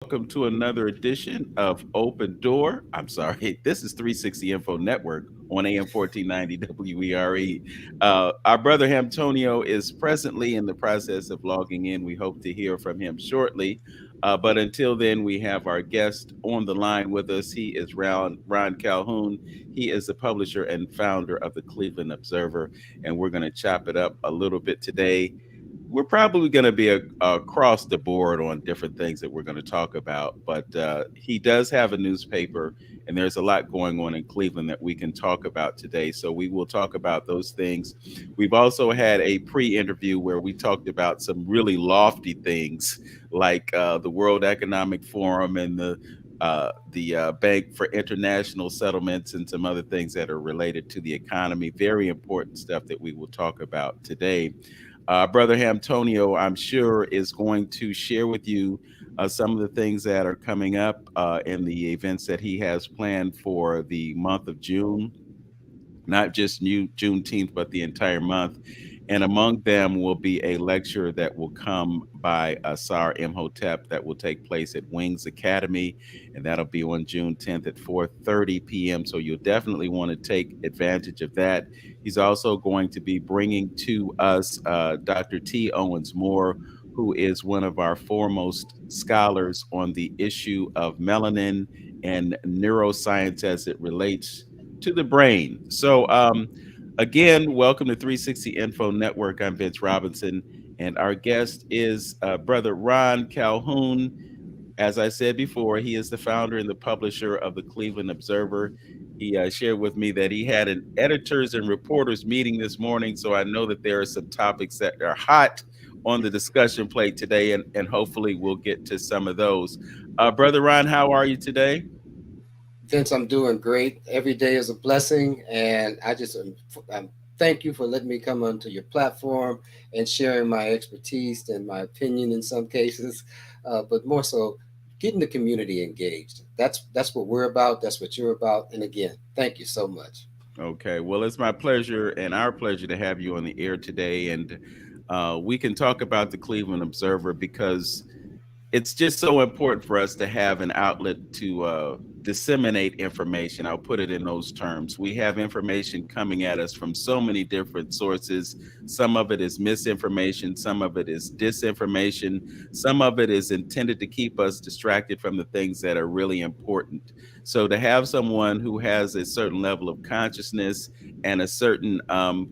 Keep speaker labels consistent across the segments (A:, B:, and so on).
A: welcome to another edition of Open Door. I'm sorry, this is 360 Info Network on AM 1490 WERE. Our brother Antonio is presently in the process of logging in. We hope to hear from him shortly. But until then, we have our guest on the line with us. He is Ron Calhoun. He is the publisher and founder of the Cleveland Observer, and we're going to chop it up a little bit today. We're probably going to be across the board on different things that we're going to talk about, but he does have a newspaper, and there's a lot going on in Cleveland that we can talk about today. So we will talk about those things. We've also had a pre-interview where we talked about some really lofty things, like the World Economic Forum and the Bank for International Settlements and some other things that are related to the economy. Very important stuff that we will talk about today. Brother Antonio, I'm sure, is going to share with you some of the things that are coming up in the events that he has planned for the month of June, not just new Juneteenth, but the entire month. And among them will be a lecture that will come by Asar Imhotep that will take place at Wings Academy, and that'll be on June 10th at 4:30 p.m. So you'll definitely want to take advantage of that. He's also going to be bringing to us Dr. T. Owens Moore, who is one of our foremost scholars on the issue of melanin and neuroscience as it relates to the brain. Again, welcome to 360 Info Network. I'm Vince Robinson, and our guest is Brother Ron Calhoun. As I said before, he is the founder and the publisher of the Cleveland Observer. He shared with me that he had an editors and reporters meeting this morning, so I know that there are some topics that are hot on the discussion plate today, and hopefully we'll get to some of those. Brother Ron, how are you today?
B: Vince, I'm doing great. Every day is a blessing, and I thank you for letting me come onto your platform and sharing my expertise and my opinion in some cases, but more so getting the community engaged. That's what we're about. That's what you're about. And again, thank you so much.
A: Okay, well, it's my pleasure and our pleasure to have you on the air today. And we can talk about the Cleveland Observer because it's just so important for us to have an outlet to disseminate information. I'll put it in those terms. We have information coming at us from so many different sources. Some of it is misinformation, some of it is disinformation, some of it is intended to keep us distracted from the things that are really important. So, to have someone who has a certain level of consciousness and a certain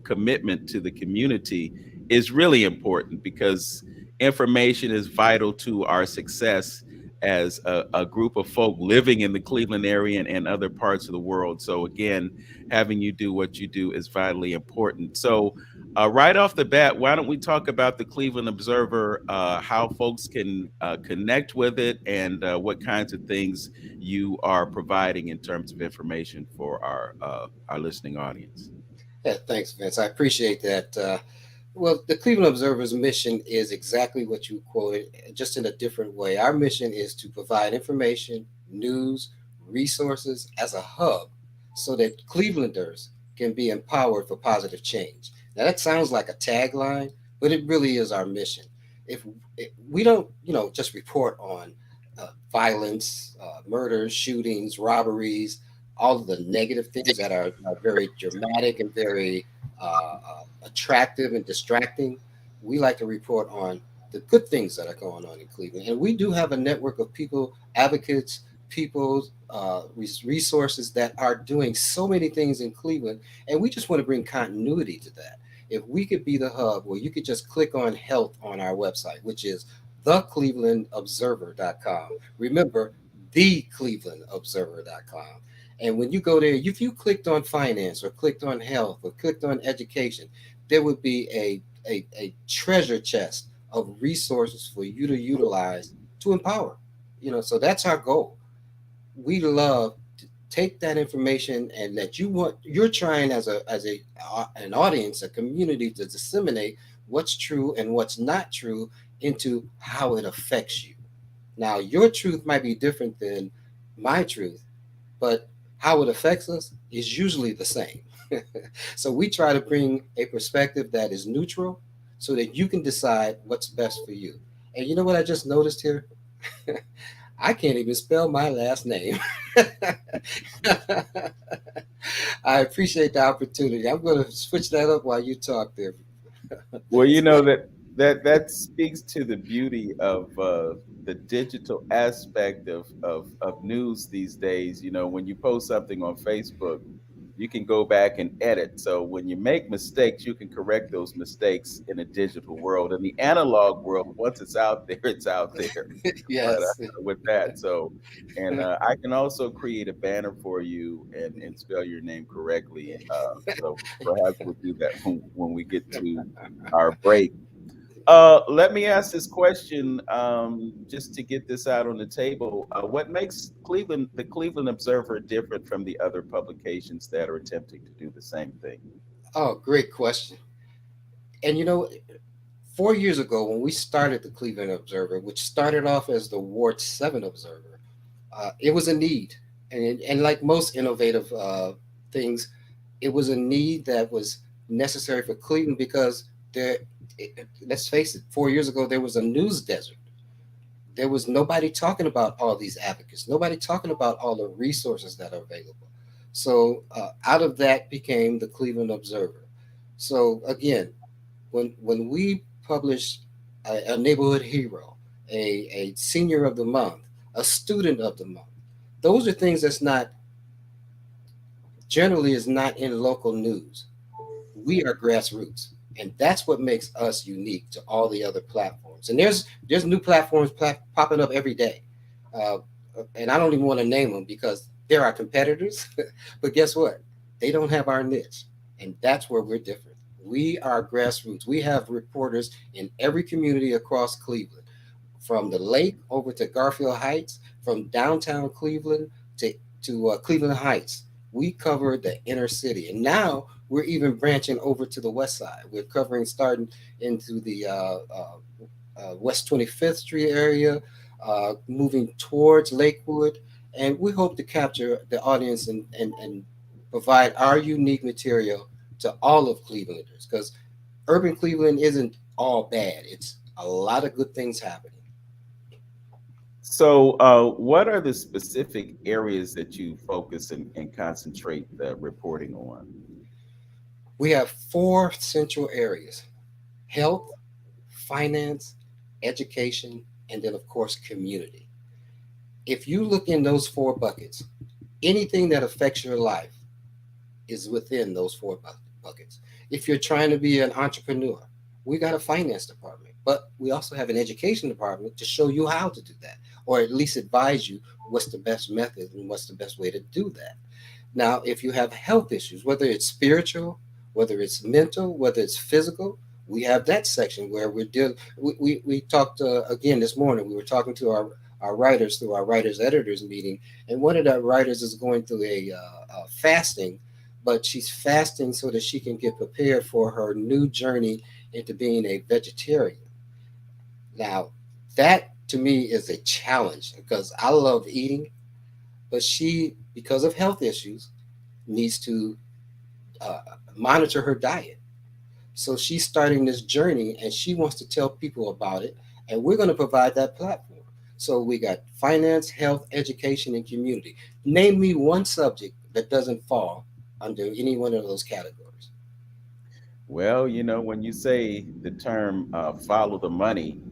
A: commitment to the community is really important because information is vital to our success as a group of folk living in the Cleveland area and other parts of the world. So, again, having you do what you do is vitally important. So, right off the bat, why don't we talk about the Cleveland Observer, how folks can connect with it, and what kinds of things you are providing in terms of information for our listening audience?
B: Yeah, thanks, Vince. I appreciate that. Well, the Cleveland Observer's mission is exactly what you quoted, just in a different way. Our mission is to provide information, news, resources as a hub so that Clevelanders can be empowered for positive change. Now, that sounds like a tagline, but it really is our mission. If we don't, just report on violence, murders, shootings, robberies, all of the negative things that are very dramatic and very attractive and distracting. We like to report on the good things that are going on in Cleveland. And we do have a network of people, advocates, people, resources that are doing so many things in Cleveland. And we just want to bring continuity to that. If we could be the hub where you could just click on health on our website, which is theclevelandobserver.com. Remember, theclevelandobserver.com. And when you go there, if you clicked on finance or clicked on health or clicked on education, there would be a treasure chest of resources for you to utilize to empower. So that's our goal. We love to take that information and that you're trying as an audience, a community, to disseminate what's true and what's not true into how it affects you. Now, your truth might be different than my truth, but how it affects us is usually the same. So we try to bring a perspective that is neutral so that you can decide what's best for you. And you know what I just noticed here? I can't even spell my last name. I appreciate the opportunity. I'm going to switch that up while you talk there.
A: Well, you know that speaks to the beauty of the digital aspect of news these days. You know, when you post something on Facebook, you can go back and edit. So when you make mistakes, you can correct those mistakes in a digital world. In the analog world, once it's out there, it's out there. But
B: Yes.
A: with that, so and I can also create a banner for you and spell your name correctly. So perhaps we'll do that when we get to our break. Let me ask this question just to get this out on the table. What makes the Cleveland Observer different from the other publications that are attempting to do the same thing?
B: Oh, great question. And 4 years ago, when we started the Cleveland Observer, which started off as the Ward 7 Observer, it was a need. And like most innovative things, it was a need that was necessary for Cleveland because there, let's face it, 4 years ago, there was a news desert. There was nobody talking about all these advocates, nobody talking about all the resources that are available. So out of that became the Cleveland Observer. So again, when we publish a neighborhood hero, a senior of the month, a student of the month, those are things that's not generally is not in local news. We are grassroots, and that's what makes us unique to all the other platforms. And there's new platforms popping up every day, uh, and I don't even want to name them because they're our competitors. But guess what? They don't have our niche, and that's where we're different. We are grassroots. We have reporters in every community across Cleveland, from the lake over to Garfield Heights, from downtown Cleveland to Cleveland Heights. We cover the inner city, and now we're even branching over to the west side. We're covering starting into the West 25th Street area, moving towards Lakewood, and we hope to capture the audience and provide our unique material to all of Clevelanders because urban Cleveland isn't all bad. It's a lot of good things happening.
A: So, what are the specific areas that you focus and concentrate the reporting on?
B: We have four central areas: health, finance, education, and then, of course, community. If you look in those four buckets, anything that affects your life is within those four buckets. If you're trying to be an entrepreneur, we got a finance department, but we also have an education department to show you how to do that, or at least advise you what's the best method and what's the best way to do that. Now, if you have health issues, whether it's spiritual, whether it's mental, whether it's physical, we have that section where we're dealing. We talked again this morning. We were talking to our writers through our writers editors meeting, and one of the writers is going through a fasting, but she's fasting so that she can get prepared for her new journey into being a vegetarian. Now, that to me is a challenge because I love eating, but she, because of health issues, needs to uh, monitor her diet. So she's starting this journey and she wants to tell people about it. And we're going to provide that platform. So we got finance, health, education, and community. Name me one subject that doesn't fall under any one of those categories.
A: Well, you know, when you say the term follow the money,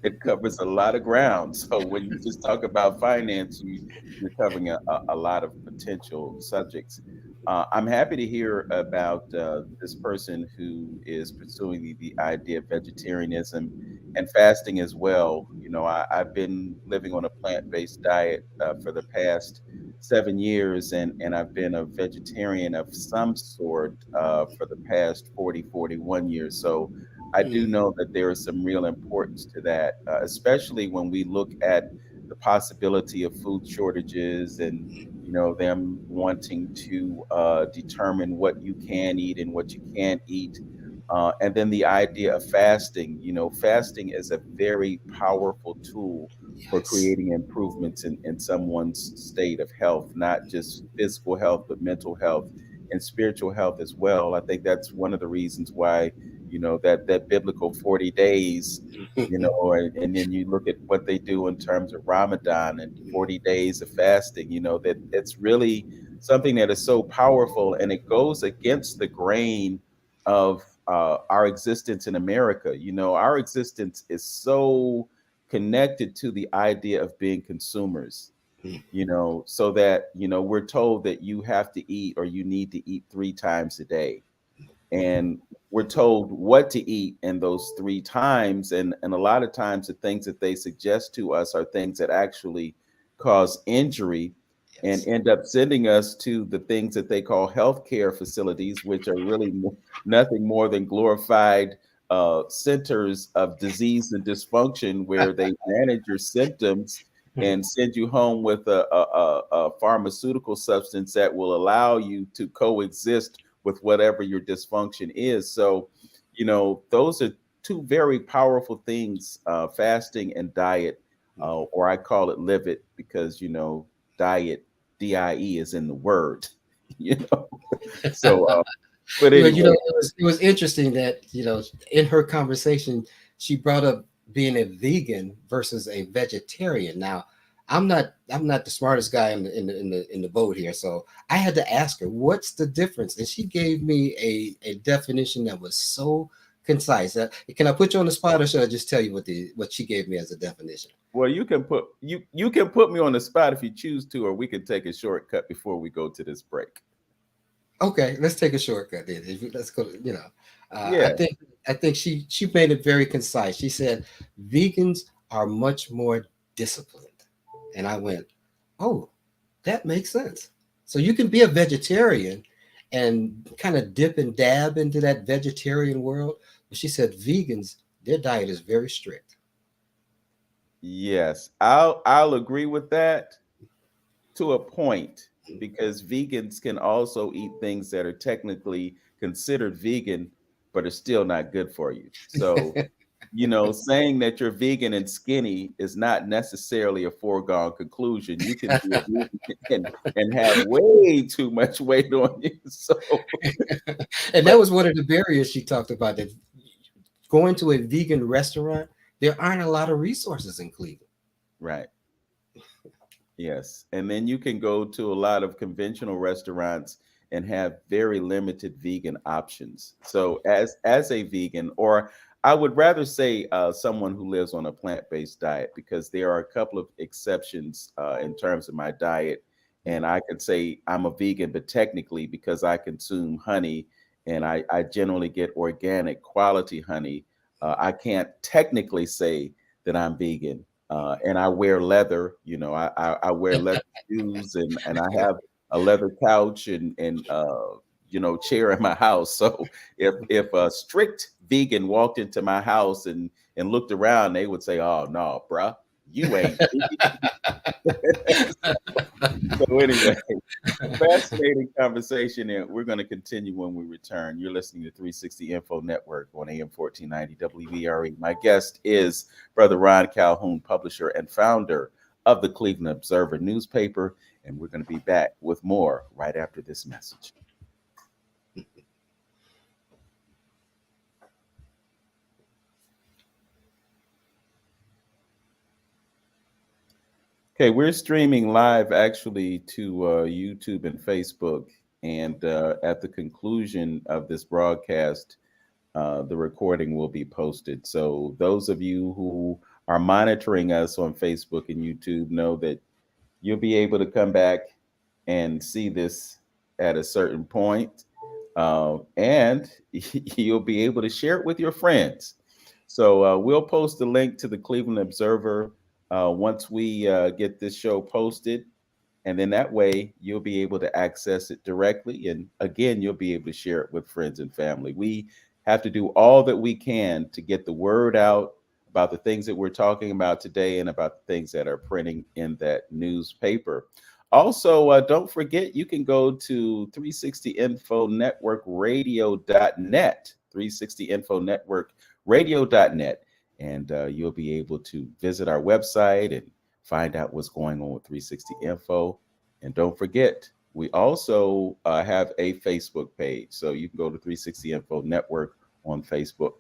A: it covers a lot of ground. So when you just talk about finance, you're covering a lot of potential subjects. I'm happy to hear about this person who is pursuing the idea of vegetarianism and fasting as well. You know, I've been living on a plant-based diet for the past 7 years, and I've been a vegetarian of some sort for the past 41 years. So I do
B: Mm,
A: know that there is some real importance to that, especially when we look at the possibility of food shortages and them wanting to determine what you can eat and what you can't eat. And then the idea of fasting. You know, fasting is a very powerful tool for
B: yes.
A: creating improvements in someone's state of health, not just physical health, but mental health and spiritual health as well. I think that's one of the reasons why that biblical 40 days, and then you look at what they do in terms of Ramadan and 40 days of fasting, that it's really something that is so powerful, and it goes against the grain of our existence in America. Our existence is so connected to the idea of being consumers, so that, we're told that you have to eat, or you need to eat 3 times a day, and we're told what to eat in those 3 times, and a lot of times the things that they suggest to us are things that actually cause injury, and
B: Yes.
A: end up sending us to the things that they call healthcare facilities, which are really nothing more than glorified centers of disease and dysfunction, where they manage your symptoms and send you home with a pharmaceutical substance that will allow you to coexist with whatever your dysfunction is. So, those are two very powerful things, fasting and diet, or I call it live it, because, diet, DIE, is in the word, you know. So, but
B: Well,
A: anyway,
B: it was interesting that in her conversation she brought up being a vegan versus a vegetarian. Now, I'm not the smartest guy in the boat here, so I had to ask her what's the difference, and she gave me a definition that was so concise. Can I put you on the spot, or should I just tell you what she gave me as a definition?
A: well, you can put me on the spot if you choose to, or we can take a shortcut before we go to this break.
B: Okay, let's take a shortcut then. Let's go. I
A: Yeah.
B: think she made it very concise. She said vegans are much more disciplined, and I went, oh, that makes sense. So you can be a vegetarian and kind of dip and dab into that vegetarian world. But she said vegans, their diet is very strict.
A: Yes, I'll agree with that to a point, because vegans can also eat things that are technically considered vegan but are still not good for you. So, saying that you're vegan and skinny is not necessarily a foregone conclusion. You can be a vegan and have way too much weight on you. So,
B: And that
A: but
B: was one of the barriers she talked about, that going to a vegan restaurant, there aren't a lot of resources in Cleveland.
A: right. Yes, and then you can go to a lot of conventional restaurants and have very limited vegan options. So, as a vegan, or I would rather say someone who lives on a plant-based diet, because there are a couple of exceptions in terms of my diet, and I could say I'm a vegan, but technically, because I consume honey and I generally get organic quality honey, I can't technically say that I'm vegan, and I wear leather. I wear leather shoes, and I have a leather couch and chair in my house. So if a strict vegan walked into my house and looked around, they would say, "Oh no, bruh, you ain't vegan." So anyway, fascinating conversation, and we're going to continue when we return. You're listening to 360 Info Network on AM 1490 WVRE. My guest is Brother Ron Calhoun, publisher and founder of the Cleveland Observer newspaper, and we're going to be back with more right after this message. Okay, we're streaming live actually to YouTube and Facebook, and at the conclusion of this broadcast, the recording will be posted. So those of you who are monitoring us on Facebook and YouTube know that you'll be able to come back and see this at a certain point, and you'll be able to share it with your friends. So we'll post the link to the Cleveland Observer once we get this show posted, and then that way you'll be able to access it directly, and again you'll be able to share it with friends and family. We have to do all that we can to get the word out about the things that we're talking about today, and about the things that are printing in that newspaper. Also, don't forget, you can go to 360infonetworkradio.net, 360infonetworkradio.net, and you'll be able to visit our website and find out what's going on with 360 Info. And don't forget, we also have a Facebook page. So you can go to 360 Info Network on Facebook.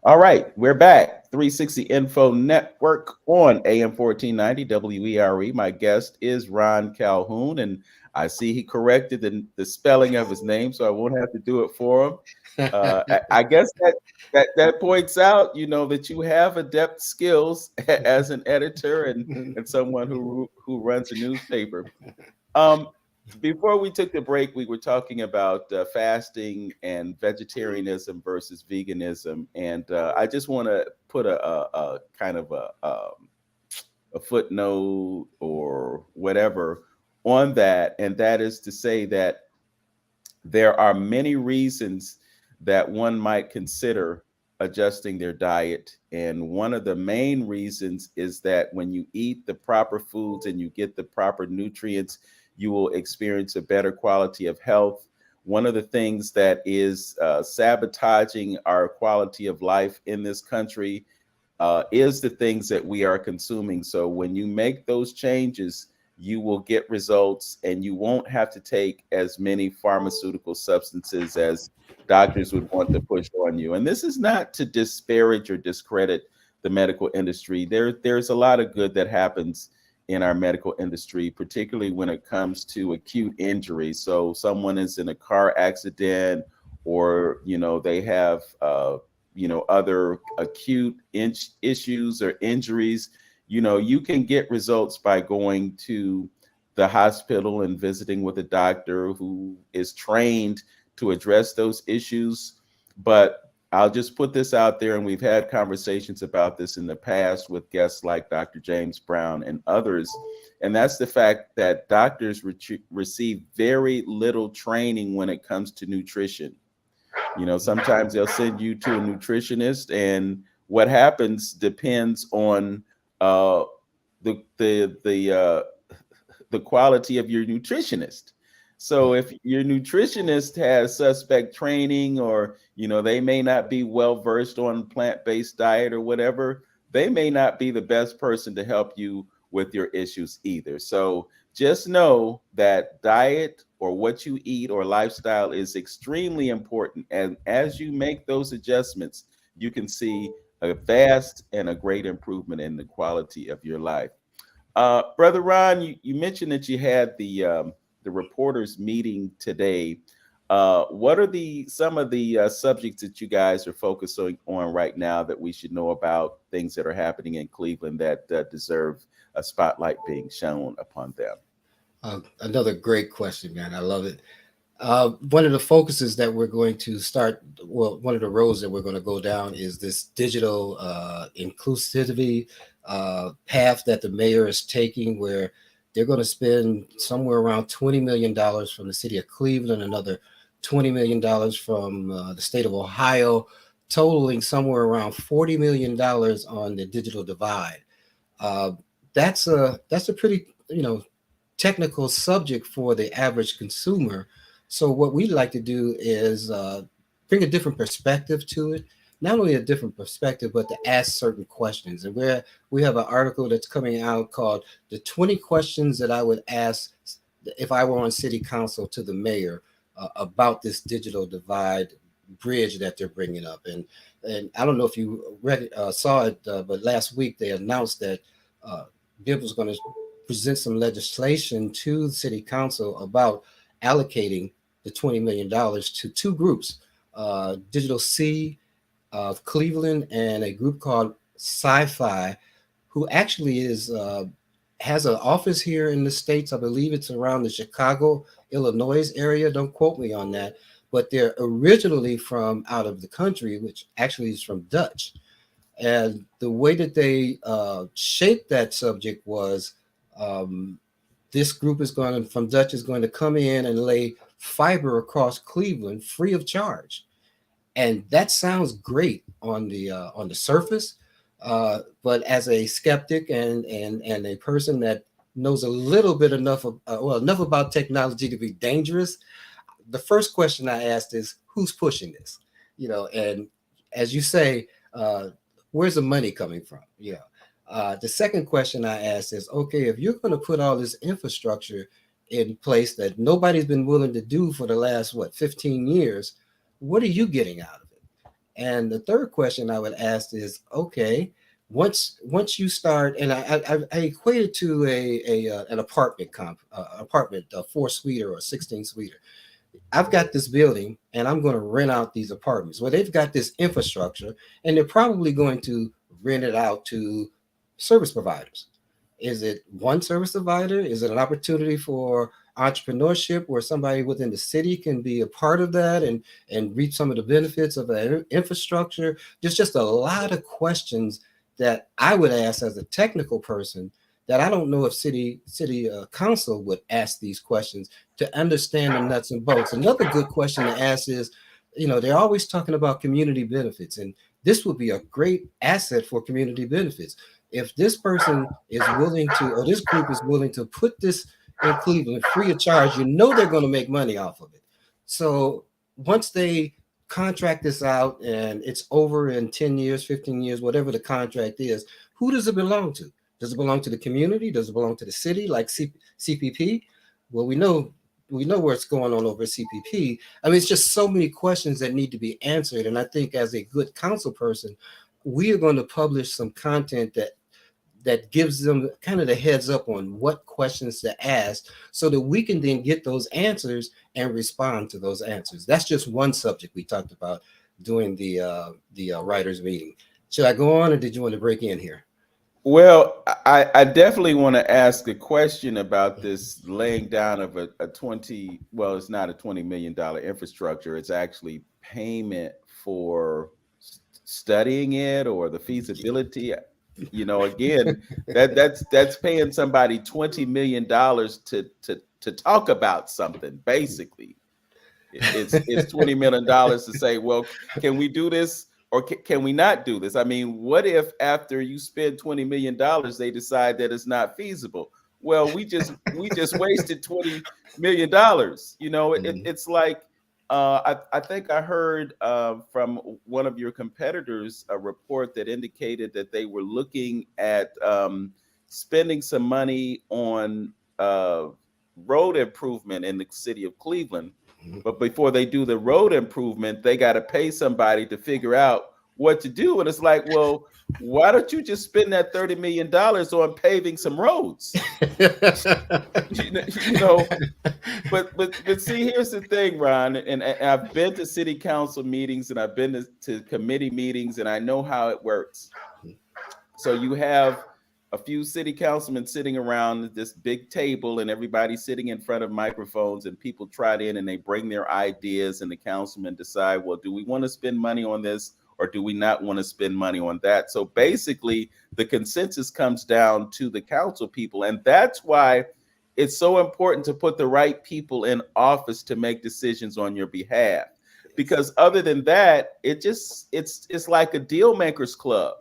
A: All right, we're back. 360 Info Network on AM 1490 WERE. My guest is Ron Calhoun, and I see he corrected the spelling of his name, so I won't have to do it for him. I guess that points out, that you have adept skills as an editor and someone who runs a newspaper. Um, Before we took the break, we were talking about fasting and vegetarianism versus veganism, and I just want to put a kind of a footnote or whatever on that, and that is to say that there are many reasons that one might consider adjusting their diet. And one of the main reasons is that when you eat the proper foods and you get the proper nutrients, you will experience a better quality of health. One of the things that is sabotaging our quality of life in this country is the things that we are consuming. So when you make those changes, you will get results and you won't have to take as many pharmaceutical substances as doctors would want to push on you. And this is not to disparage or discredit the medical industry. There's a lot of good that happens in our medical industry, particularly when it comes to acute injury. So someone is in a car accident, or they have other acute issues or injuries. You can get results by going to the hospital and visiting with a doctor who is trained to address those issues. But I'll just put this out there, and we've had conversations about this in the past with guests like Dr. James Brown and others, and that's the fact that doctors receive very little training when it comes to nutrition. Sometimes they'll send you to a nutritionist, and what happens depends on uh, the quality of your nutritionist. So if your nutritionist has suspect training, or they may not be well versed on plant-based diet or whatever, they may not be the best person to help you with your issues either. So just know that diet or what you eat or lifestyle is extremely important. And as you make those adjustments, you can see a vast and a great improvement in the quality of your life. Brother Ron, you mentioned that you had the reporters meeting today. What are some of the subjects that you guys are focusing on right now that we should know about, things that are happening in Cleveland that deserve a spotlight being shown upon them?
B: Another great question, man. I love it. One of the focuses that we're going to start, well, one of the roads that we're going to go down is this digital inclusivity path that the mayor is taking, where they're going to spend somewhere around $20 million from the city of Cleveland, another $20 million from the state of Ohio, totaling somewhere around $40 million on the digital divide. Uh, that's a pretty technical subject for the average consumer. So what we like to do is bring a different perspective to it. Not only a different perspective, but to ask certain questions. And we have an article that's coming out called "The 20 Questions That I Would Ask If I Were on City Council to the Mayor About This Digital Divide Bridge that they're bringing up." And I don't know if you read it, saw it, but last week they announced that uh, Bill was going to present some legislation to the city council about allocating the $20 million to two groups, Digital C of Cleveland and a group called Sci-Fi, who actually is has an office here in the States. I believe it's around the Chicago, Illinois area. Don't quote me on that. But they're originally from out of the country, which actually is from Dutch. And the way that they shaped that subject was um, this group is going to, from Dutch, is going to come in and lay fiber across Cleveland free of charge. And that sounds great on the surface, but as a skeptic and a person that knows a little bit enough of, well, enough about technology to be dangerous, the first question I asked is, who's pushing this? And as you say, uh, where's the money coming from? The second question I asked is, okay, if you're going to put all this infrastructure in place that nobody's been willing to do for the last, what, 15 years, what are you getting out of it? And the third question I would ask is, okay, once you start, and I equate it to a an apartment, a 4 suite or a 16 suite. I've got this building and I'm going to rent out these apartments. Well, they've got this infrastructure and they're probably going to rent it out to service providers. Is it one service provider? Is it an opportunity for entrepreneurship where somebody within the city can be a part of that and reap some of the benefits of that infrastructure? There's just a lot of questions that I would ask as a technical person that I don't know if city council would ask these questions to understand the nuts and bolts. Another good question to ask is, they're always talking about community benefits, and this would be a great asset for community benefits. If this person is willing to, or this group is willing to put this in Cleveland free of charge, they're going to make money off of it. So once they contract this out and it's over in 10 years, 15 years, whatever the contract is, who does it belong to? Does it belong to the community? Does it belong to the city, like CPP? Well, we know what's going on over at CPP. I mean, it's just so many questions that need to be answered. And I think as a good council person, we are going to publish some content that gives them kind of the heads up on what questions to ask so that we can then get those answers and respond to those answers. That's just one subject we talked about during the writers meeting. Should I go on or did you want to break in here?
A: Well, I definitely want to ask a question about this laying down of a 20, well, it's not a $20 million infrastructure. It's actually payment for studying it or the feasibility. Again, that's paying somebody $20 million to talk about something, basically. It's $20 million to say, well, can we do this or can we not do this? I mean, what if after you spend $20 million, they decide that it's not feasible? Well, we just wasted $20 million. It's like I think I heard from one of your competitors a report that indicated that they were looking at spending some money on road improvement in the city of Cleveland. But before they do the road improvement, they got to pay somebody to figure out what to do. And it's like, well, why don't you just spend that $30 million on paving some roads? you know, but see, here's the thing, Ron, and I've been to city council meetings and I've been to committee meetings, and I know how it works. So you have a few city councilmen sitting around this big table, and everybody sitting in front of microphones, and people trot in and they bring their ideas, and the councilmen decide, well, do we want to spend money on this or do we not want to spend money on that? So basically, the consensus comes down to the council people, and that's why it's so important to put the right people in office to make decisions on your behalf. Because other than that, it's like a deal makers club.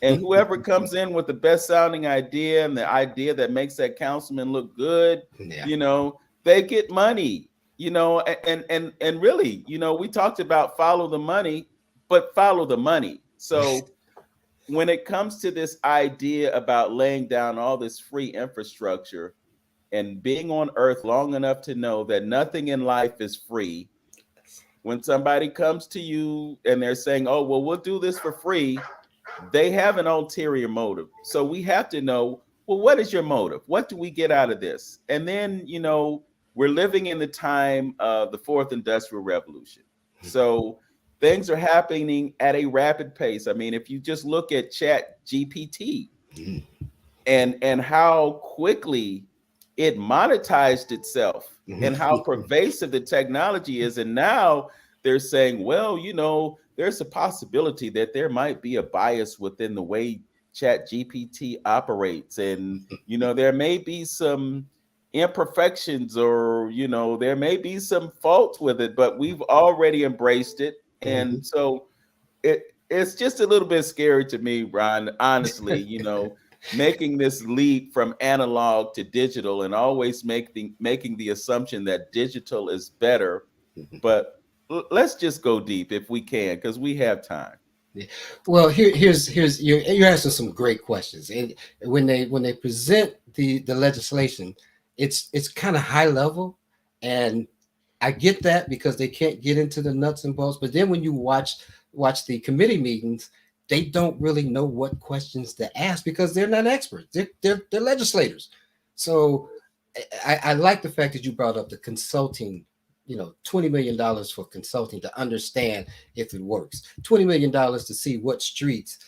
A: And whoever comes in with the best sounding idea and the idea that makes that councilman look good,
B: Yeah.
A: they get money. And really, we talked about follow the money, but follow the money. So when it comes to this idea about laying down all this free infrastructure and being on earth long enough to know that nothing in life is free, when somebody comes to you and they're saying, oh, well, we'll do this for free, they have an ulterior motive. So we have to know, well, what is your motive? What do we get out of this? And then, we're living in the time of the fourth industrial revolution. So things are happening at a rapid pace. I mean, if you just look at Chat GPT and how quickly it monetized itself and how pervasive the technology is. And now they're saying, well, there's a possibility that there might be a bias within the way Chat GPT operates. And, there may be some imperfections or, there may be some faults with it, but we've already embraced it. And so it's just a little bit scary to me, Ron, honestly, making this leap from analog to digital and always making the assumption that digital is better. But let's just go deep if we can, because we have time.
B: Well, here's you're asking some great questions, and when they present the legislation, it's kind of high level, and I get that because they can't get into the nuts and bolts. But then when you watch the committee meetings, they don't really know what questions to ask because they're not experts. They're legislators. So I like the fact that you brought up the consulting. $20 million for consulting to understand if it works. $20 million to see what streets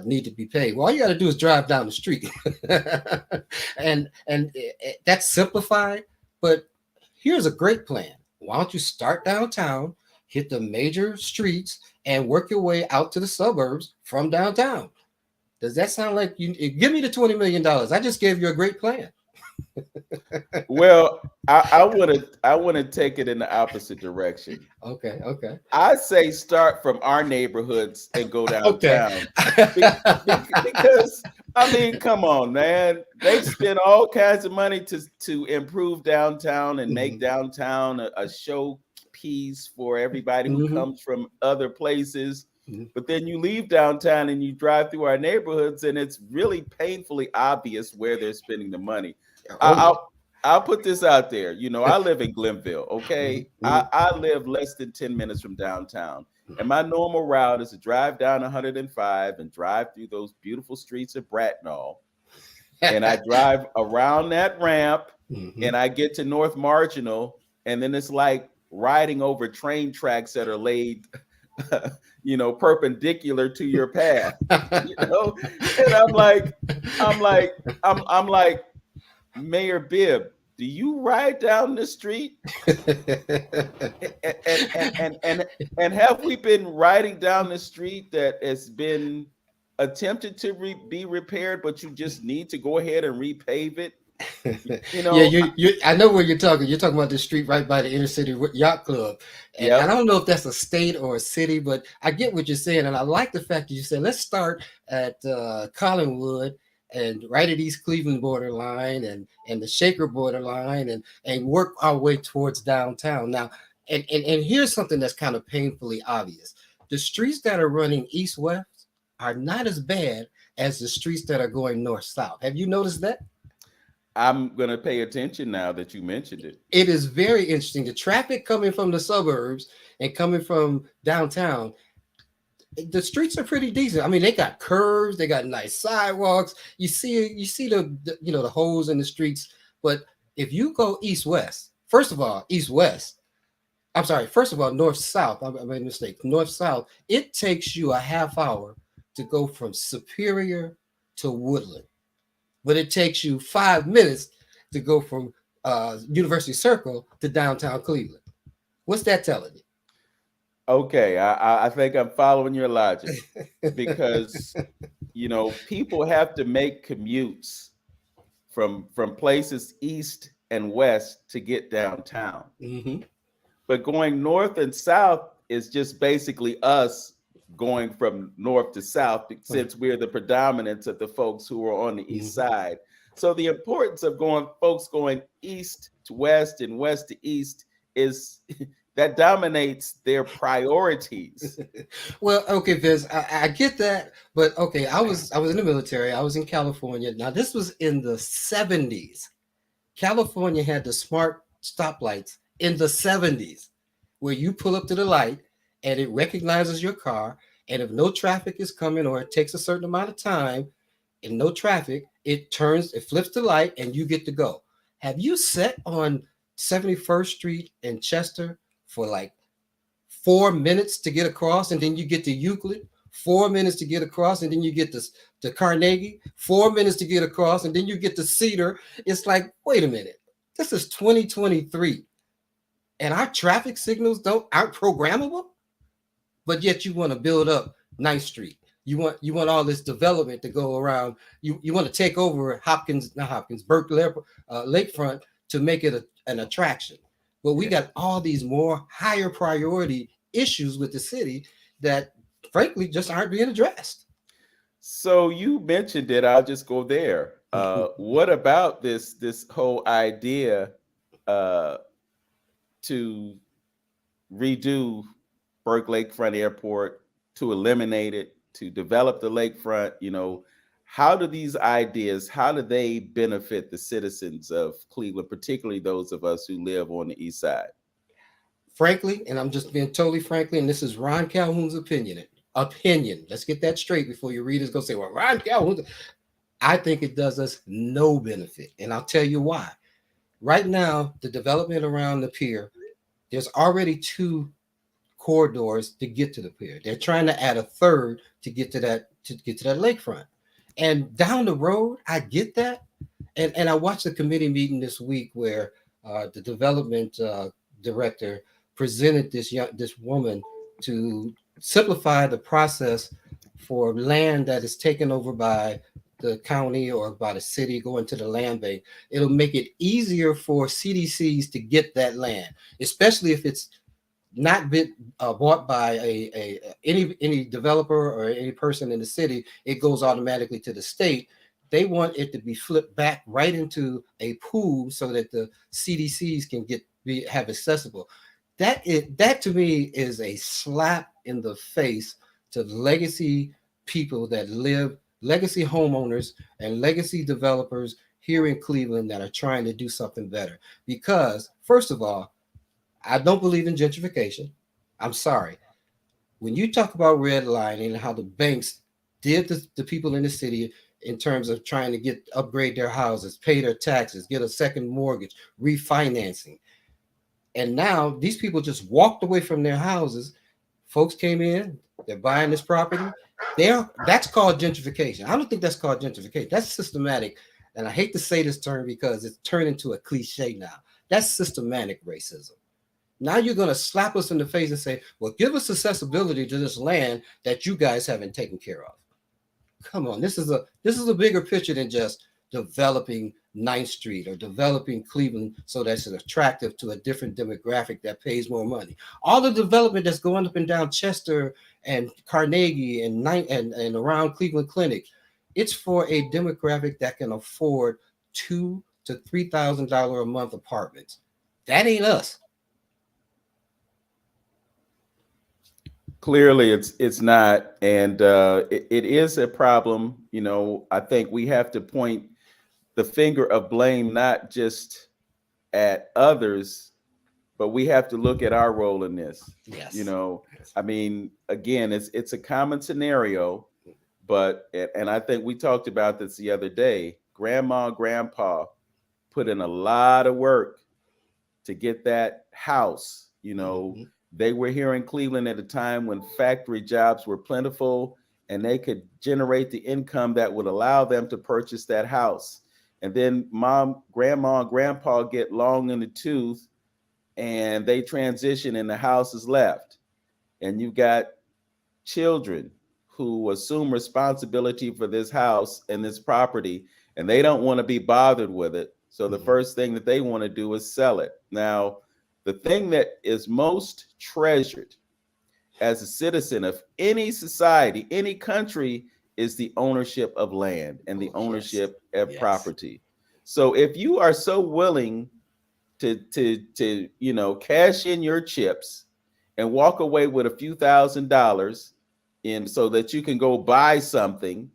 B: need to be paved. Well, all you got to do is drive down the street, and that's simplified. But here's a great plan. Why don't you start downtown, hit the major streets, and work your way out to the suburbs from downtown? Does that sound like you give me the $20 million? I just gave you a great plan.
A: Well, I want to take it in the opposite direction.
B: Okay, okay,
A: I say start from our neighborhoods and go
B: okay.
A: downtown. Because I mean, come on, man. They spend all kinds of money to improve downtown and make
B: Mhm,
A: downtown a showpiece for everybody who
B: mhm,
A: comes from other places.
B: mhm.
A: But then you leave downtown and you drive through our neighborhoods, and it's really painfully obvious where they're spending the money. I,
B: Oh yeah.
A: I'll I'll put this out there. I live in Glenville.
B: Mhm,
A: Okay, I,
B: mhm,
A: I live less than 10 minutes from downtown. And my normal route is to drive down 105 and drive through those beautiful streets of Bracknell. And I drive around that ramp
B: mhm.
A: and I get to North Marginal. And then it's like riding over train tracks that are laid, perpendicular to your path. You know, and I'm like, I'm like, Mayor Bibb, do you ride down the street? And have we been riding down the street that has been attempted to be repaired, but you just need to go ahead and repave it? You
B: Yeah,
A: know,
B: you. I know where you're talking. You're talking about the street right by the inner city yacht club, and I
A: yep.
B: don't know if that's a state or a city, but I get what you're saying, and I like the fact that you said let's start at Collinwood and right at East Cleveland borderline and the Shaker borderline and work our way towards downtown. Now, and here's something that's kind of painfully obvious: the streets that are running east west are not as bad as the streets that are going north south. Have you noticed that?
A: I'm gonna pay attention now that you mentioned it.
B: It is very interesting. The traffic coming from the suburbs and coming from downtown, the streets are pretty decent. I mean, they got curves, they got nice sidewalks. You see the holes in the streets. But if you go east west, first of all, east west. I'm sorry. First of all, north south. I made a mistake. North south. It takes you a half hour to go from Superior to Woodland, but it takes you 5 minutes to go from University Circle to downtown Cleveland. What's that telling
A: Okay, I think I'm following your logic because people have to make commutes from places east and west to get downtown.
B: you? Hmm.
A: But going north and south is just basically us going from north to south since we're the predominance of the folks who are on the east
B: Hmm.
A: side. So the importance of folks going east to west and west to east is that dominates their priorities.
B: Well, okay, Vince, I get that, but okay, I was in the military. I was in California. Now this was in the '70s. California had the smart stoplights in the '70s, where you pull up to the light and it recognizes your car, and if no traffic is coming or it takes a certain amount of time and no traffic, it flips the light, and you get to go. Have you sat on 71st Street in Chester for like 4 minutes to get across, and then you get to Euclid? 4 minutes to get across, and then you get to Carnegie. 4 minutes to get across, and then you get to Cedar. It's like, wait a minute, this is 2023, and our traffic signals aren't programmable, but yet you want to build up Ninth Street. You want all this development to go around. You want to take over not Hopkins, Berkeley Lakefront to make it an attraction. But we
A: Yeah.
B: got all these more higher priority issues with the city that, frankly, just aren't being addressed.
A: So you mentioned it. I'll just go there. What about this whole idea uh, to redo Burke Lakefront Airport, to eliminate it, to develop the lakefront? How do they benefit the citizens of Cleveland, particularly those of us who live on the east side?
B: Frankly, and I'm just being totally frankly, and this is Ron Calhoun's opinion. Opinion. Let's get that straight before your readers go say, "Well, Ron Calhoun." I think it does us no benefit, and I'll tell you why. Right now, the development around the pier, there's already two corridors to get to the pier. They're trying to add a third to get to that lakefront. And down the road, I get that. And I watched a committee meeting this week where the development director presented this woman to simplify the process for land that is taken over by the county or by the city going to the land bank. It'll make it easier for CDCs to get that land, especially if it's not been bought by any developer or any person in the city. It goes automatically to the state. They want it to be flipped back right into a pool so that the CDCs can have accessible. That to me is a slap in the face to legacy people that live, legacy homeowners and legacy developers here in Cleveland that are trying to do something better. Because first of all, I don't believe in gentrification. I'm sorry. When you talk about redlining and how the banks did the people in the city in terms of trying to get upgrade their houses, pay their taxes, get a second mortgage, refinancing, and now these people just walked away from their houses. Folks came in, they're buying this property. That's called gentrification. I don't think that's called gentrification. That's systematic. And I hate to say this term because it's turned into a cliche now. That's systematic racism. Now you're going to slap us in the face and say, well, give us accessibility to this land that you guys haven't taken care of. Come on, this is a bigger picture than just developing Ninth Street or developing Cleveland so that's attractive to a different demographic that pays more money. All the development that's going up and down Chester and Carnegie and around Cleveland Clinic, it's for a demographic that can afford $2,000 to $3,000 a month apartments. That ain't us.
A: Clearly, it's not, and it is a problem. I think we have to point the finger of blame not just at others, but we have to look at our role in this. You
B: Yes.
A: know,
B: Yes.
A: I mean, again, it's a common scenario, but and I think we talked about this the other day. Grandma, grandpa put in a lot of work to get that house.
B: Mhm.
A: They were here in Cleveland at a time when factory jobs were plentiful and they could generate the income that would allow them to purchase that house. And then grandma, and grandpa get long in the tooth and they transition and the house is left. And you've got children who assume responsibility for this house and this property, and they don't want to be bothered with it. So the
B: Mhm.
A: first thing that they want to do is sell it. Now, the thing that is most treasured as a citizen of any society, any country, is the ownership of land and the
B: Oh yes.
A: ownership of
B: Yes.
A: property. So if you are so willing to cash in your chips and walk away with a few $1,000s in so that you can go buy something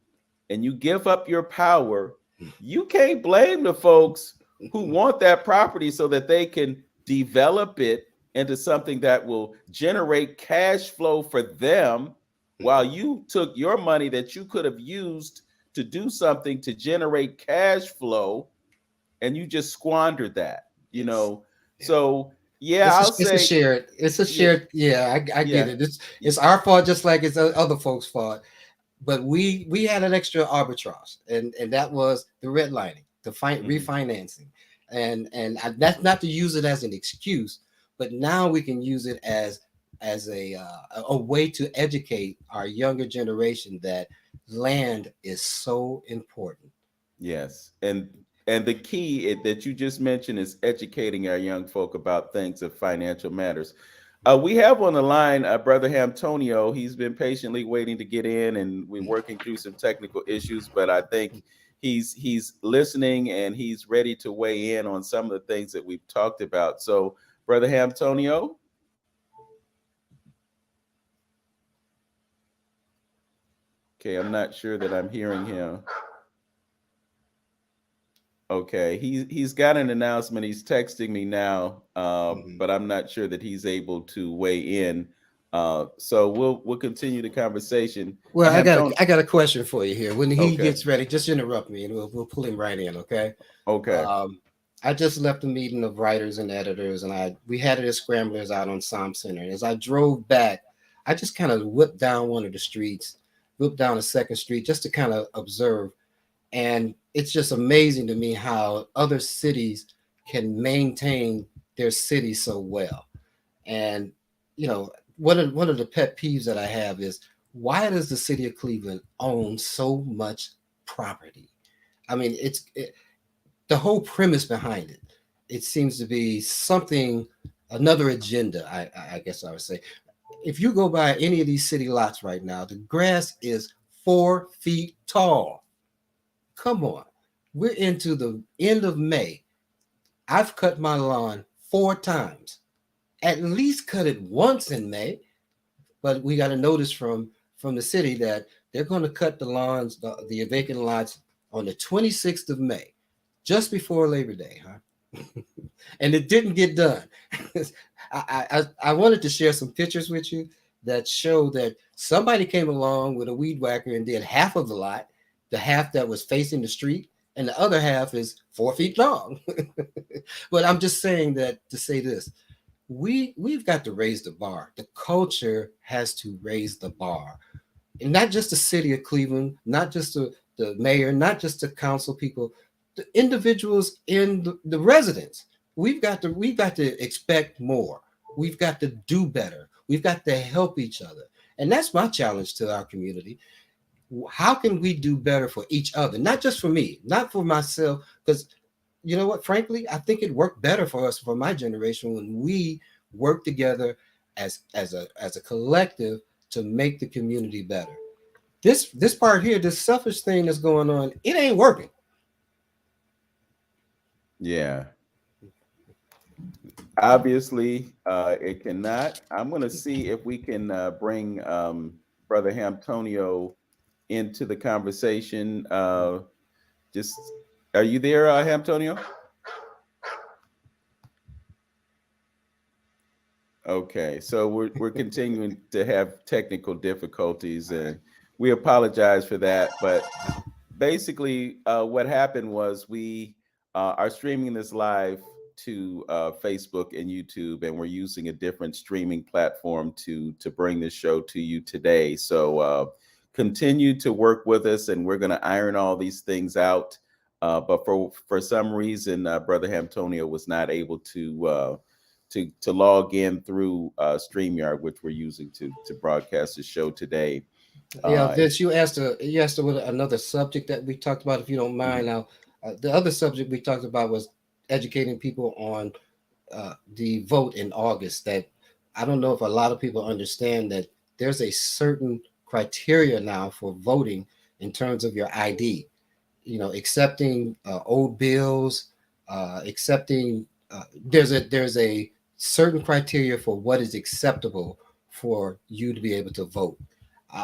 A: and you give up your power, you can't blame the folks who want that property so that they can develop it into something that will generate cash flow for them while you took your money that you could have used to do something to generate cash flow and you just squandered that, you
B: Yes.
A: know.
B: Yeah.
A: So yeah, I'll
B: It's a
A: say
B: shared. It's a
A: yeah,
B: shared. Yeah, I get
A: yeah,
B: it. It's
A: y-
B: it's our fault just like it's other folks' fault. But we had an extra arbitrage, and that was the redlining, the
A: mhm.
B: refinancing, that's not to use it as an excuse, but now we can use it as a way to educate our younger generation that land is so important.
A: Yes, and the key that you just mentioned is educating our young folk about things of financial matters. We have on the line Brother Hamtonio. He's been patiently waiting to get in, and we're working through some technical issues. But I think he's listening and he's ready to weigh in on some of the things that we've talked about. So, Brother Hamtonio, okay, I'm not sure that I'm hearing him. Okay, he's got an announcement. He's texting me now,
B: Mhm.
A: but I'm not sure that he's able to weigh in. So we'll continue the conversation.
B: Well,
A: Hampton.
B: I got a question for you here. When he
A: Okay.
B: gets ready, just interrupt me, and we'll pull him right in. Okay.
A: Okay.
B: Um, I just left a meeting of writers and editors, and we had it as scramblers out on Som Center. And as I drove back, I just kind of whipped down one of the streets, whipped down a second street, just to kind of observe. And it's just amazing to me how other cities can maintain their city so well. And you know, one of the pet peeves that I have is, why does the city of Cleveland own so much property? I mean, the whole premise behind it. It seems to be something, another agenda. I guess I would say. If you go by any of these city lots right now, the grass is 4 feet tall. Come on, we're into the end of May. I've cut my lawn 4 times. At least cut it once in May. But we got a notice from the city that they're going to cut the lawns, the vacant lots, on the 26th of May, just before Labor Day, huh? And it didn't get done. I wanted to share some pictures with you that show that somebody came along with a weed whacker and did half of the lot, the half that was facing the street, and the other half is 4 feet long. But I'm just saying that to say this: we've got to raise the bar. The culture has to raise the bar, and not just the city of Cleveland, not just the mayor, not just the council people, the individuals in the residents. We've got to expect more. We've got to do better. We've got to help each other, and that's my challenge to our community. How can we do better for each other, not just for me, not for myself? Because you know what, frankly, I think it worked better for us, for my generation, when we work together as a collective to make the community better. This part here, this selfish thing that's going on, it ain't working.
A: Yeah. Obviously, it cannot. I'm going to see if we can bring Brother Antonio into the conversation. Just, are you there, Antonio? Okay, so we're continuing to have technical difficulties, and we apologize for that. But basically, what happened was we are streaming this live to Facebook and YouTube, and we're using a different streaming platform to bring this show to you today. So continue to work with us, and we're going to iron all these things out. But for some reason, Brother Antonio was not able to log in through StreamYard, which we're using to broadcast the show today.
B: Yeah,
A: Uh,
B: Vince, you asked another subject that we talked about, if you don't mind. Now, the other subject we talked about was educating people on the vote in August. That I don't know if a lot of people understand that there's a certain criteria now for voting in terms of your ID. You know, accepting old bills, accepting. There's a certain criteria for what is acceptable for you to be able to vote.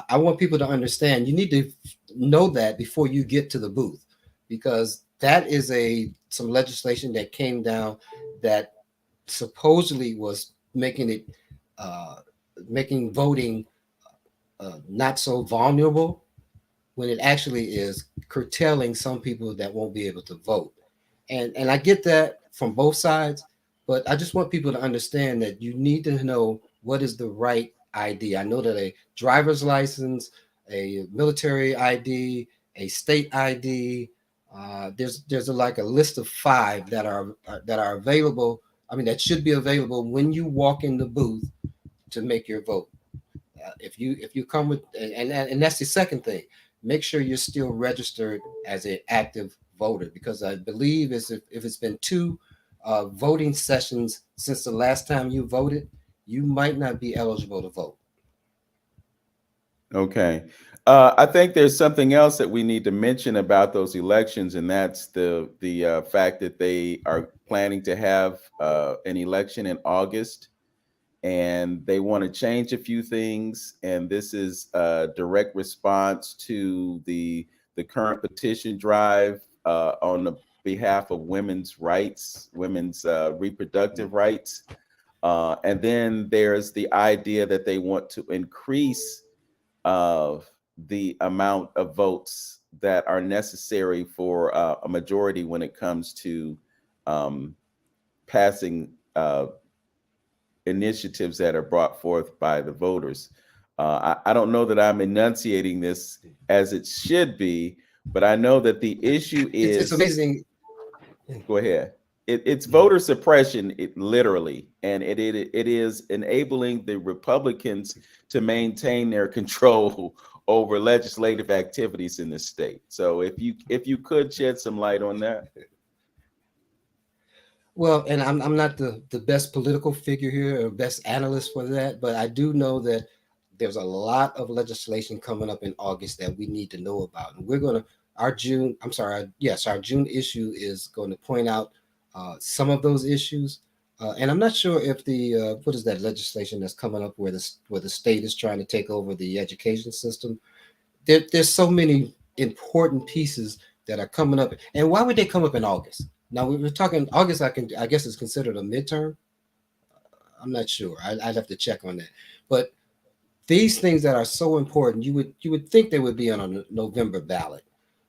B: I want people to understand. You need to know that before you get to the booth, because that is a some legislation that came down that supposedly was making it uh, making voting not so vulnerable, when it actually is curtailing some people that won't be able to vote. And I get that from both sides, but I just want people to understand that you need to know what is the right ID. I know that a driver's license, a military ID, a state ID, there's like a list of five that are available. I mean, that should be available when you walk in the booth to make your vote. If you come with, and that's the second thing, make sure you're still registered as an active voter, because I believe if it's been two voting sessions since the last time you voted, you might not be eligible to vote.
A: Okay. I think there's something else that we need to mention about those elections, and that's the fact that they are planning to have an election in August, and they want to change a few things. And this is a direct response to the current petition drive on behalf of women's rights, women's reproductive rights. And then there's the idea that they want to increase the amount of votes that are necessary for a majority when it comes to um, passing initiatives that are brought forth by the voters. I don't know that I'm enunciating this as it should be, but I know that the issue
B: It's
A: is,
B: amazing.
A: go ahead. It's
B: Mhm.
A: voter suppression, literally, and it is enabling the Republicans to maintain their control over legislative activities in the state. So if you could shed some light on that.
B: Well, and I'm not the best political figure here or best analyst for that, but I do know that there's a lot of legislation coming up in August that we need to know about. And we're going to, our June, I'm sorry, yes, our June issue is going to point out some of those issues. And I'm not sure if what is that legislation that's coming up where the state is trying to take over the education system. There's so many important pieces that are coming up. And why would they come up in August? Now we were talking August. I guess is considered a midterm. I'm not sure. I'd have to check on that. But these things that are so important, you would think they would be on a November ballot.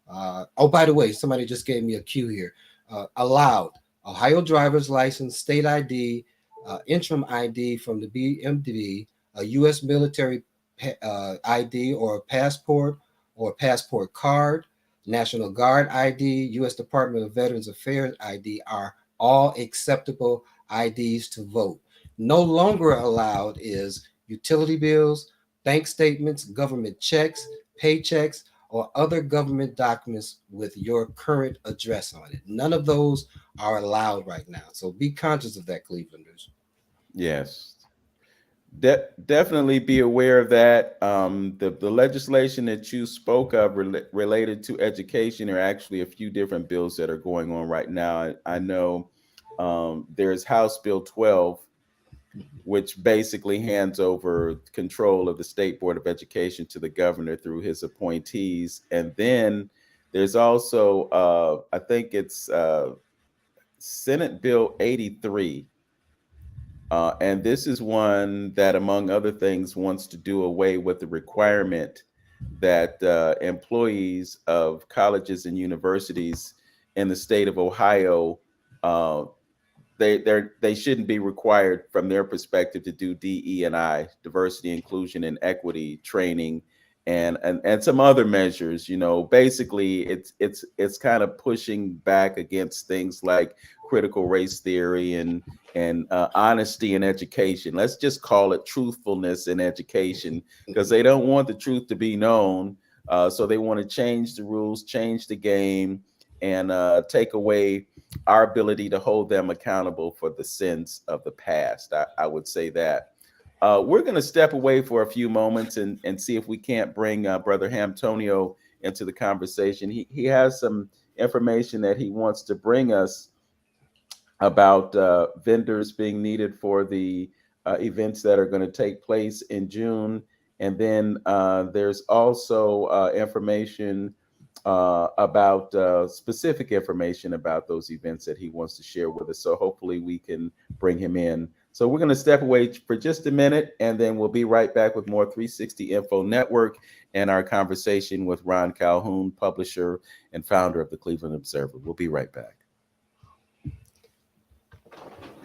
B: Oh, by the way, somebody just gave me a cue here. Allowed Ohio driver's license, state ID, interim ID from the BMD, a U.S. military ID or passport card, National Guard ID, U.S. Department of Veterans Affairs ID are all acceptable IDs to vote. No longer allowed is utility bills, bank statements, government checks, paychecks, or other government documents with your current address on it. None of those are allowed right now. So be conscious of that, Clevelanders.
A: Yes. Definitely be aware of that. The legislation that you spoke of related to education are actually a few different bills that are going on right now. I know there's House Bill 12, which basically hands over control of the State Board of Education to the governor through his appointees. And then there's also, I think it's Senate Bill 83. And this is one that, among other things, wants to do away with the requirement that employees of colleges and universities in the state of Ohio uh, they shouldn't be required from their perspective to do DE and I, diversity, inclusion, and equity training, and some other measures. Basically it's kind of pushing back against things like critical race theory and honesty in education. Let's just call it truthfulness in education, because they don't want the truth to be known. So they want to change the rules, change the game, and take away our ability to hold them accountable for the sins of the past. I would say that. We're going to step away for a few moments and see if we can't bring Brother Hamtonio into the conversation. He has some information that he wants to bring us about vendors being needed for the events that are going to take place in June. And then there's also information about specific information about those events that he wants to share with us. So hopefully we can bring him in. So we're going to step away for just a minute, and then we'll be right back with more 360 Info Network and our conversation with Ron Calhoun, publisher and founder of the Cleveland Observer. We'll be right back.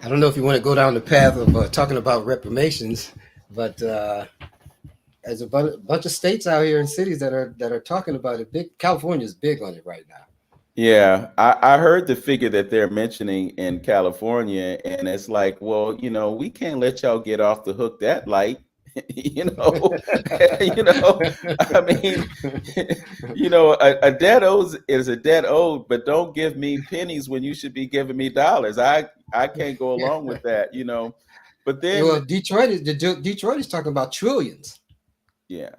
B: I don't know if you want to go down the path of talking about reparations, but there's a bunch of states out here and cities that are talking about it. California's big on it right now.
A: Yeah, I heard the figure that they're mentioning in California, and it's like, well, we can't let y'all get off the hook that light. you know, you know, I mean, a debt owed is a debt owed, but don't give me pennies when you should be giving me dollars. I can't go along with that. But then,
B: Well, Detroit is talking about trillions.
A: yeah,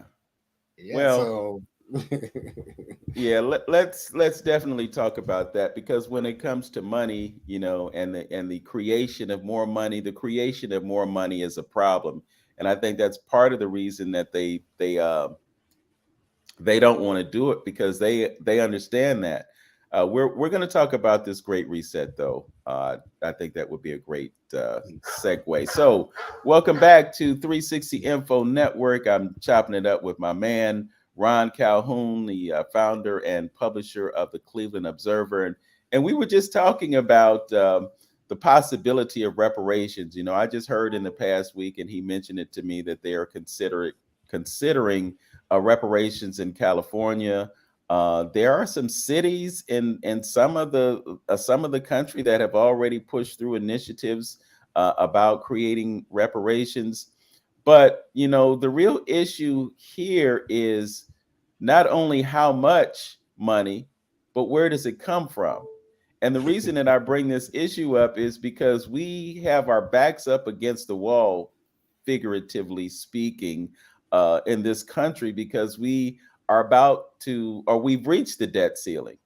B: Yeah,
A: well,
B: so
A: yeah, let's definitely talk about that, because when it comes to money, and the creation of more money, the creation of more money is a problem, and I think that's part of the reason that they don't want to do it, because they understand that. We're going to talk about this great reset, though. I think that would be a great segue. So, welcome back to 360 Info Network. I'm chopping it up with my man Ron Calhoun, the founder and publisher of the Cleveland Observer, and we were just talking about the possibility of reparations. You know, I just heard in the past week, and he mentioned it to me that they are considering reparations in California. There are some cities in some of the country that have already pushed through initiatives about creating reparations. But you know, the real issue here is not only how much money, but where does it come from? And the reason that I bring this issue up is because we have our backs up against the wall, figuratively speaking, in this country because we are about to, or we've reached the debt ceiling.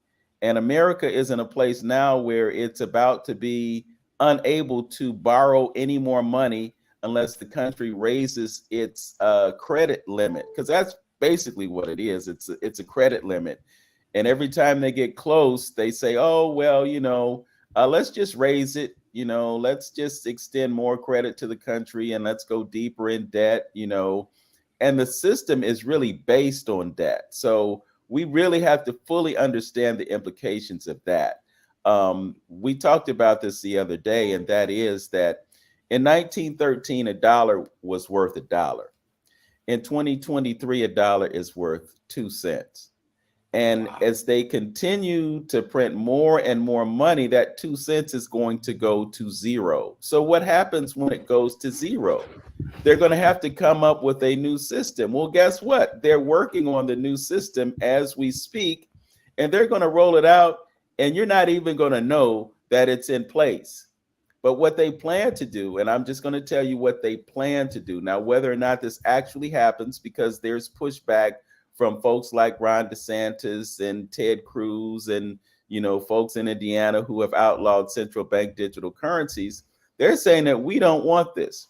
A: And America is in a place now where it's about to be unable to borrow any more money unless the country raises its credit limit, because that's basically what it is. It's a credit limit, and every time they get close, they say, "Oh well, you know, let's just raise it. You know, let's just extend more credit to the country, and let's go deeper in debt." You know, and the system is really based on debt. So we really have to fully understand the implications of that. We talked about this the other day, and that is that in 1913, a dollar was worth a dollar. In 2023, a dollar is worth 2 cents. And
B: Wow.
A: as they continue to print more and more money, that 2 cents is going to go to zero. So, what happens when it goes to zero? They're going to have to come up with a new system. Well, guess what? They're working on the new system as we speak, and they're going to roll it out, and you're not even going to know that it's in place. But what they plan to do, and I'm just going to tell you what they plan to do. Now, whether or not this actually happens, because there's pushback from folks like Ron DeSantis and Ted Cruz and you know folks in Indiana who have outlawed central bank digital currencies, they're saying that we don't want this.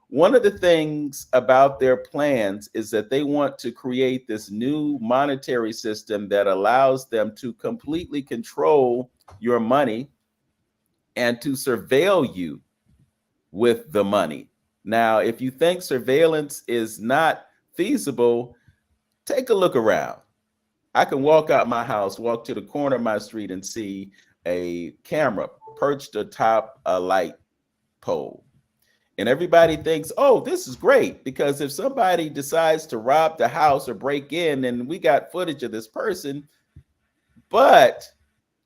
A: One of the things about their plans is that they want to create this new monetary system that allows them to completely control your money and to surveil you with the money. Now, if you think surveillance is not feasible, take a look around. I can walk out my house, walk to the corner of my street, and see a camera perched atop a light pole. And everybody thinks, oh, this is great because if somebody decides to rob the house or break in, then we got footage of this person. But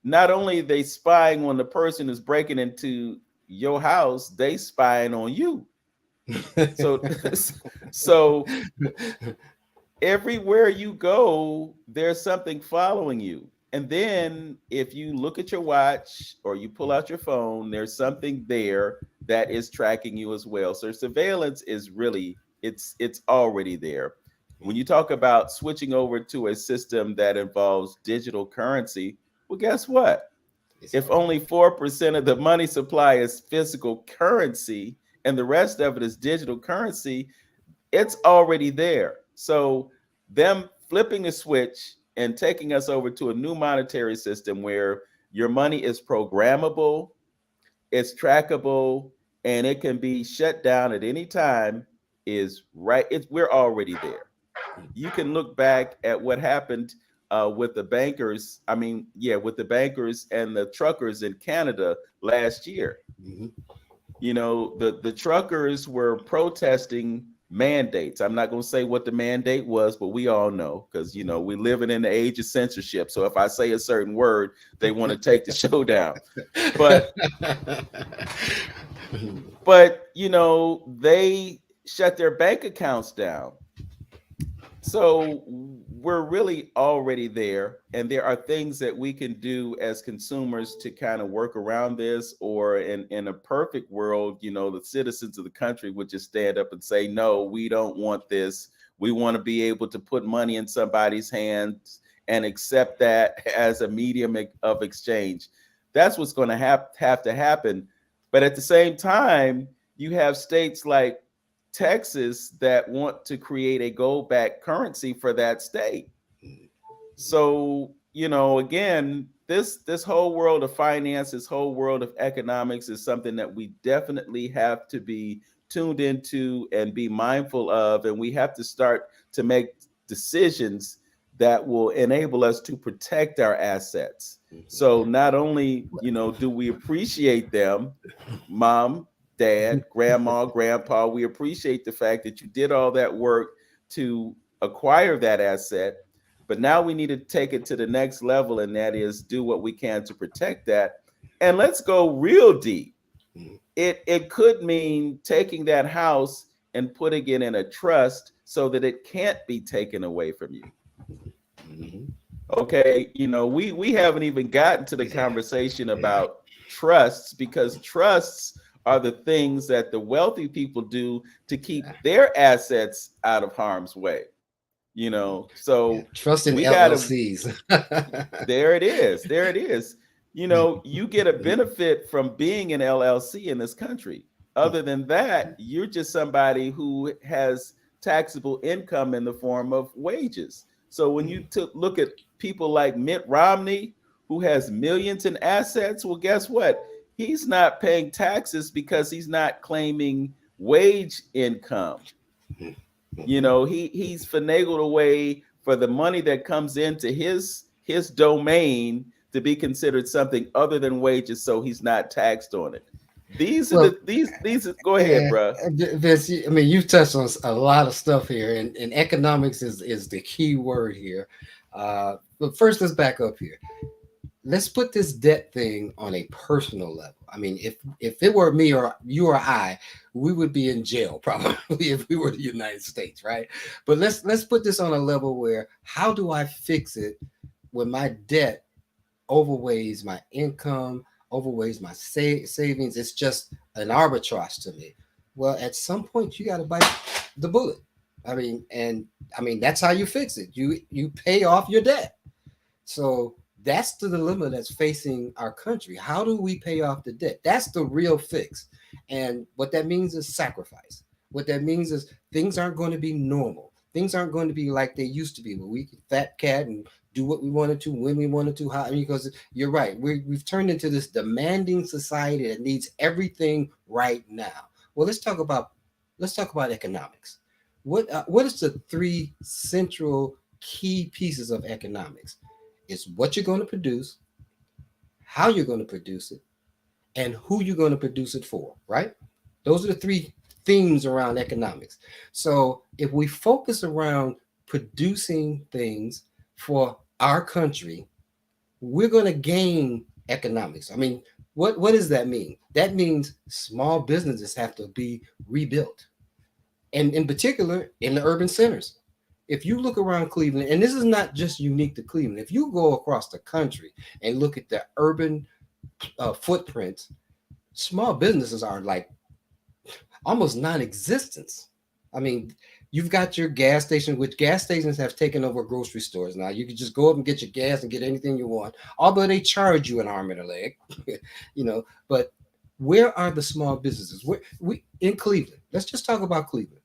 A: not only are they spying on the person who's breaking into your house, they spying on you. So, so everywhere you go, there's something following you. And then if you look at your watch or you pull out your phone, there's something there that is tracking you as well. So surveillance is really it's already there. When you talk about switching over to a system that involves digital currency, well, guess what?
B: It's
A: If
B: already
A: only 4% of the money supply is physical currency and the rest of it is digital currency, it's already there. So them flipping the switch and taking us over to a new monetary system where your money is programmable, it's trackable, and it can be shut down at any time is right. We're already there. You can look back at what happened with the bankers. I mean, yeah, with the bankers and the truckers in Canada last year.
B: Mhm.
A: You know, the truckers were protesting mandates. I'm not going to say what the mandate was, but we all know because you know we're living in the age of censorship. So if I say a certain word, they want to take the show down. But you know they shut their bank accounts down. So we're really already there, and there are things that we can do as consumers to kind of work around this. Or in a perfect world, you know, the citizens of the country would just stand up and say, "No, we don't want this. We want to be able to put money in somebody's hands and accept that as a medium of exchange." That's what's going to have to happen. But at the same time, you have states like Texas that want to create a gold backed currency for that state. So, you know, again, this whole world of finance, this whole world of economics is something that we definitely have to be tuned into and be mindful of, and we have to start to make decisions that will enable us to protect our assets. So not only, do we appreciate them, mom, dad, grandma, grandpa, we appreciate the fact that you did all that work to acquire that asset, but now we need to take it to the next level, and that is do what we can to protect that. And let's go real deep.
B: Mhm.
A: It could mean taking that house and putting it in a trust so that it can't be taken away from you.
B: Mhm.
A: Okay, we haven't even gotten to the
B: Yeah.
A: conversation
B: Yeah.
A: about trusts, because trusts are the things that the wealthy people do to keep their assets out of harm's way.
B: Yeah.
A: So
B: Trust in
A: we got to,
B: LLCs.
A: there it is. There it is. You get a benefit from being an LLC in this country. Other than that, you're just somebody who has taxable income in the form of wages. So when you look at people like Mitt Romney, who has millions in assets, well, guess what? He's not paying taxes because he's not claiming wage income. He's finagled a way for the money that comes into his domain to be considered something other than wages, so he's not taxed on it. These are
B: Well,
A: these go ahead,
B: yeah,
A: bruh.
B: Vince, I mean, you've touched on a lot of stuff here, and economics is the key word here. But first, let's back up here. Let's put this debt thing on a personal level. I mean, if it were me or you or I, we would be in jail probably if we were the United States, right? But let's put this on a level where how do I fix it when my debt overweighs my income, overweighs my savings? It's just an arbitrage to me. Well, at some point, you got to bite the bullet. I mean, that's how you fix it. You pay off your debt. So that's the dilemma that's facing our country. How do we pay off the debt? That's the real fix. And what that means is sacrifice. What that means is things aren't going to be normal. Things aren't going to be like they used to be, where we could fat cat and do what we wanted to when we wanted to. How? I mean, because you're right, we've turned into this demanding society that needs everything right now. Well, let's talk about economics. What is the three central key pieces of economics? It's what you're going to produce, how you're going to produce it, and who you're going to produce it for, right? Those are the three themes around economics. So if we focus around producing things for our country, we're going to gain economics. I mean, what does that mean? That means small businesses have to be rebuilt, and in particular in the urban centers. If you look around Cleveland, and this is not just unique to Cleveland, if you go across the country and look at the urban footprints, small businesses are like almost non-existence. I mean, you've got your gas station, which gas stations have taken over grocery stores now. You can just go up and get your gas and get anything you want, although they charge you an arm and a leg, But where are the small businesses? Where we in Cleveland? Let's just talk about Cleveland.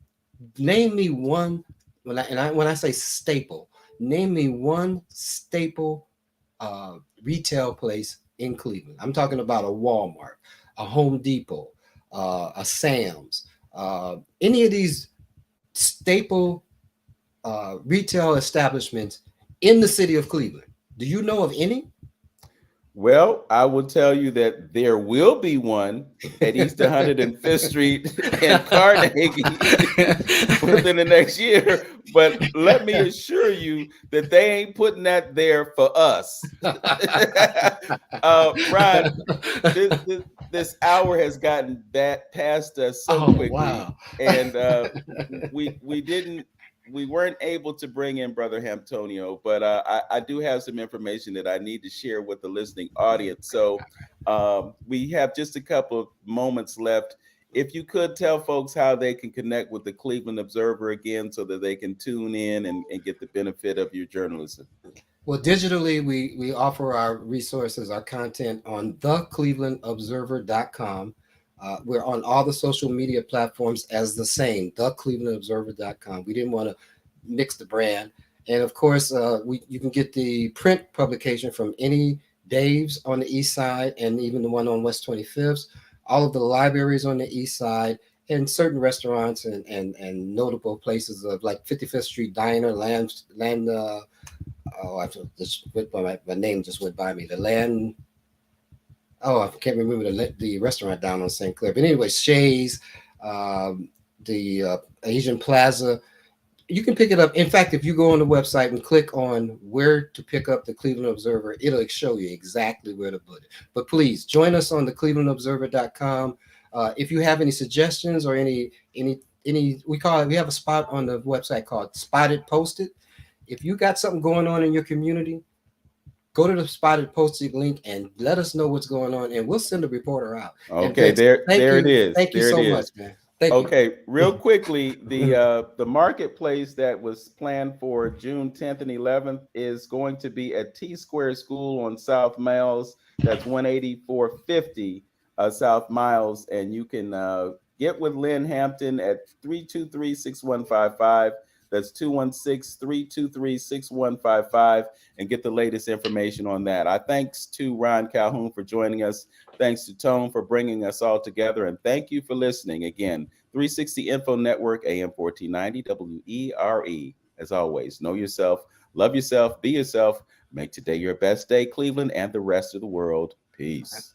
B: Name me one. When I say staple, name me one staple retail place in Cleveland. I'm talking about a Walmart, a Home Depot, a Sam's, any of these staple retail establishments in the city of Cleveland. Do you know of any?
A: Well, I will tell you that there will be one at East 105th Street and Carnegie within the next year. But let me assure you that they ain't putting that there for us. Ron, this hour has gotten that past us so
B: Oh
A: quickly,
B: wow!
A: and we weren't able to bring in Brother Antonio, but I do have some information that I need to share with the listening audience. So we have just a couple of moments left. If you could tell folks how they can connect with the Cleveland Observer again so that they can tune in and get the benefit of your journalism.
B: Well, digitally, we offer our resources, our content on theclevelandobserver.com. We're on all the social media platforms as the same, theclevelandobserver.com. We didn't want to mix the brand. And of course, you can get the print publication from any Dave's on the east side, and even the one on West 25th. All of the libraries on the east side, and certain restaurants and notable places of like 55th Street Diner, Land. Oh, I just went by my name just went by me. The Land. Oh, I can't remember the restaurant down on St. Clair. But anyway, Shay's, um, the Asian Plaza, you can pick it up. In fact, if you go on the website and click on where to pick up the Cleveland Observer, it'll show you exactly where to put it. But please join us on the clevelandobserver.com. If you have any suggestions or any we have a spot on the website called Spotted Posted. If you got something going on in your community, go to the Spotted Posted link and let us know what's going on, and we'll send a reporter out. And
A: Okay,
B: Vince,
A: there it is.
B: thank you
A: There it
B: so much,
A: is.
B: man. Thank you.
A: Okay, real quickly, the marketplace that was planned for June 10th and 11th is going to be at T Square School on South Miles. That's 18450 South Miles, and you can get with Lynn Hampton at 323-6155. That's 216-323-6155, and get the latest information on that. I thanks to Ron Calhoun for joining us. Thanks to Tone for bringing us all together. And thank you for listening. Again, 360 Info Network, AM 1490 WERE. As always, know yourself, love yourself, be yourself. Make today your best day, Cleveland and the rest of the world. Peace.